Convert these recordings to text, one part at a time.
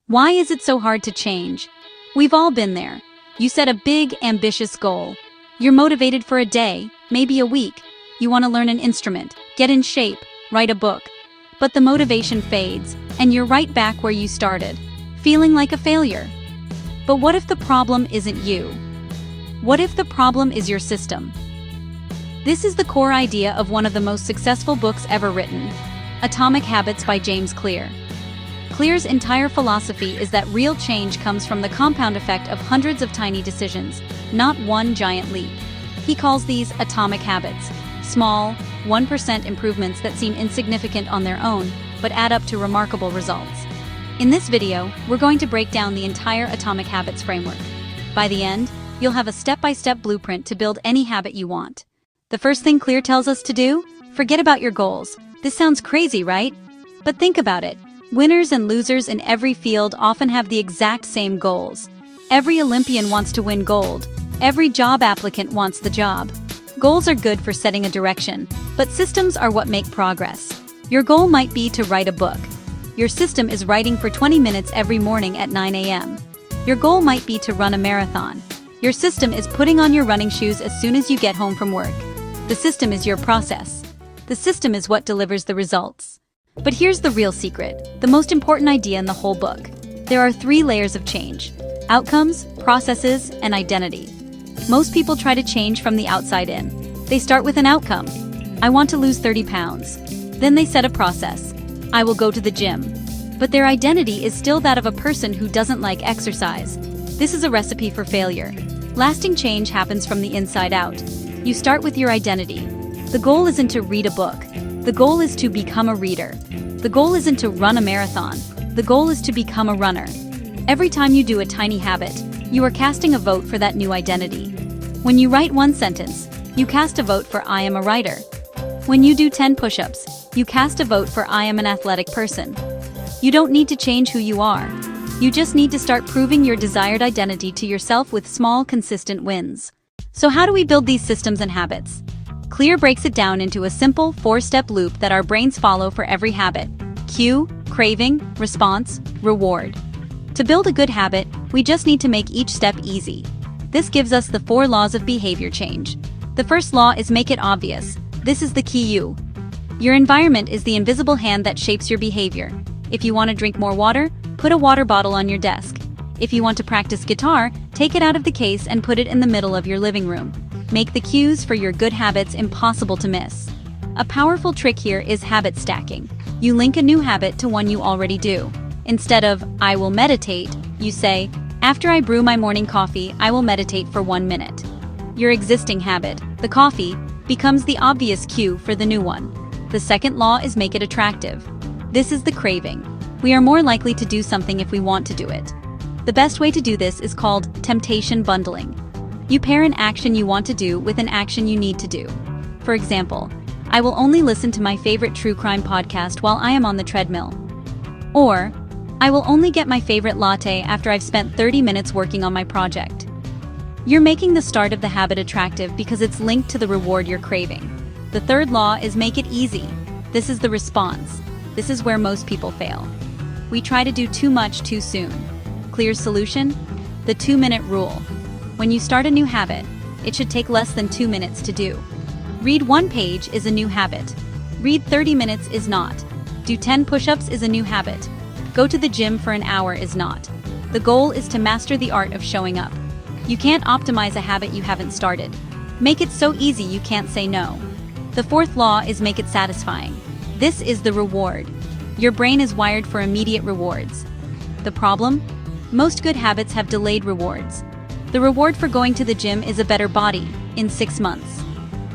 Why is it so hard to change? We've all been there. You set a big, ambitious goal. You're motivated for a day, maybe a week. You want to learn an instrument, get in shape, write a book. But the motivation fades, and you're right back where you started, feeling like a failure. But what if the problem isn't you? What if the problem is your system? This is the core idea of one of the most successful books ever written, Atomic Habits by James Clear. Clear's entire philosophy is that real change comes from the compound effect of hundreds of tiny decisions, not one giant leap. He calls these atomic habits, small, 1% improvements that seem insignificant on their own, but add up to remarkable results. In this video, we're going to break down the entire Atomic Habits framework. By the end, you'll have a step-by-step blueprint to build any habit you want. The first thing Clear tells us to do? Forget about your goals. This sounds crazy, right? But think about it. Winners and losers in every field often have the exact same goals. Every Olympian wants to win gold. Every job applicant wants the job. Goals are good for setting a direction, but systems are what make progress. Your goal might be to write a book. Your system is writing for 20 minutes every morning at 9 a.m. Your goal might be to run a marathon. Your system is putting on your running shoes as soon as you get home from work. The system is your process. The system is what delivers the results. But here's the real secret, the most important idea in the whole book. There are 3 layers of change: outcomes, processes, and identity. Most people try to change from the outside in. They start with an outcome. I want to lose 30 pounds. Then they set a process. I will go to the gym. But their identity is still that of a person who doesn't like exercise. This is a recipe for failure. Lasting change happens from the inside out. You start with your identity. The goal isn't to read a book. The goal is to become a reader. The goal isn't to run a marathon. The goal is to become a runner. Every time you do a tiny habit, you are casting a vote for that new identity. When you write one sentence, you cast a vote for I am a writer. When you do 10 push-ups, you cast a vote for I am an athletic person. You don't need to change who you are. You just need to start proving your desired identity to yourself with small, consistent wins. So how do we build these systems and habits? Clear breaks it down into a simple 4-step loop that our brains follow for every habit: cue, craving, response, reward. To build a good habit, we just need to make each step easy. This gives us the 4 laws of behavior change. The first law is make it obvious. This is the key you. Your environment is the invisible hand that shapes your behavior. If you want to drink more water, put a water bottle on your desk. If you want to practice guitar, take it out of the case and put it in the middle of your living room. Make the cues for your good habits impossible to miss. A powerful trick here is habit stacking. You link a new habit to one you already do. Instead of, I will meditate, you say, after I brew my morning coffee, I will meditate for 1 minute. Your existing habit, the coffee, becomes the obvious cue for the new one. The second law is make it attractive. This is the craving. We are more likely to do something if we want to do it. The best way to do this is called temptation bundling. You pair an action you want to do with an action you need to do. For example, I will only listen to my favorite true crime podcast while I am on the treadmill. Or, I will only get my favorite latte after I've spent 30 minutes working on my project. You're making the start of the habit attractive because it's linked to the reward you're craving. The third law is make it easy. This is the response. This is where most people fail. We try to do too much too soon. Clear solution? The 2-minute rule. When you start a new habit, it should take less than 2 minutes to do. Read 1 page is a new habit. Read 30 minutes is not. Do 10 push-ups is a new habit. Go to the gym for an hour is not. The goal is to master the art of showing up. You can't optimize a habit you haven't started. Make it so easy you can't say no. The 4th law is make it satisfying. This is the reward. Your brain is wired for immediate rewards. The problem? Most good habits have delayed rewards. The reward for going to the gym is a better body, in 6 months.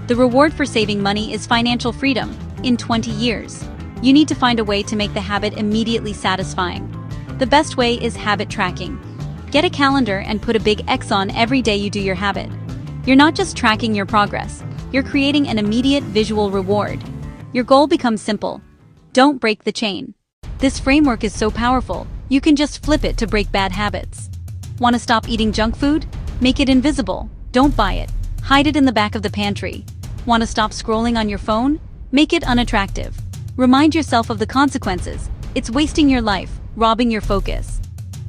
The reward for saving money is financial freedom, in 20 years. You need to find a way to make the habit immediately satisfying. The best way is habit tracking. Get a calendar and put a big X on every day you do your habit. You're not just tracking your progress, you're creating an immediate visual reward. Your goal becomes simple. Don't break the chain. This framework is so powerful, you can just flip it to break bad habits. Want to stop eating junk food? Make it invisible. Don't buy it. Hide it in the back of the pantry. Want to stop scrolling on your phone? Make it unattractive. Remind yourself of the consequences. It's wasting your life, robbing your focus.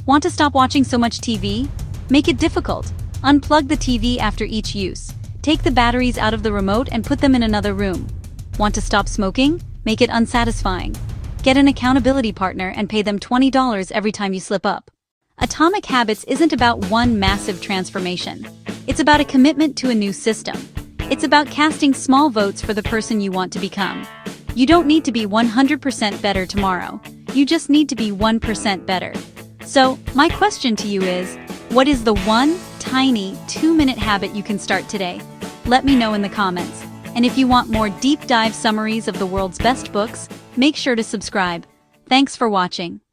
Want to stop watching so much TV? Make it difficult. Unplug the TV after each use. Take the batteries out of the remote and put them in another room. Want to stop smoking? Make it unsatisfying. Get an accountability partner and pay them $20 every time you slip up. Atomic Habits isn't about one massive transformation. It's about a commitment to a new system. It's about casting small votes for the person you want to become. You don't need to be 100% better tomorrow. You just need to be 1% better. So, my question to you is, what is the one tiny 2-minute habit you can start today? Let me know in the comments. And if you want more deep dive summaries of the world's best books, make sure to subscribe. Thanks for watching.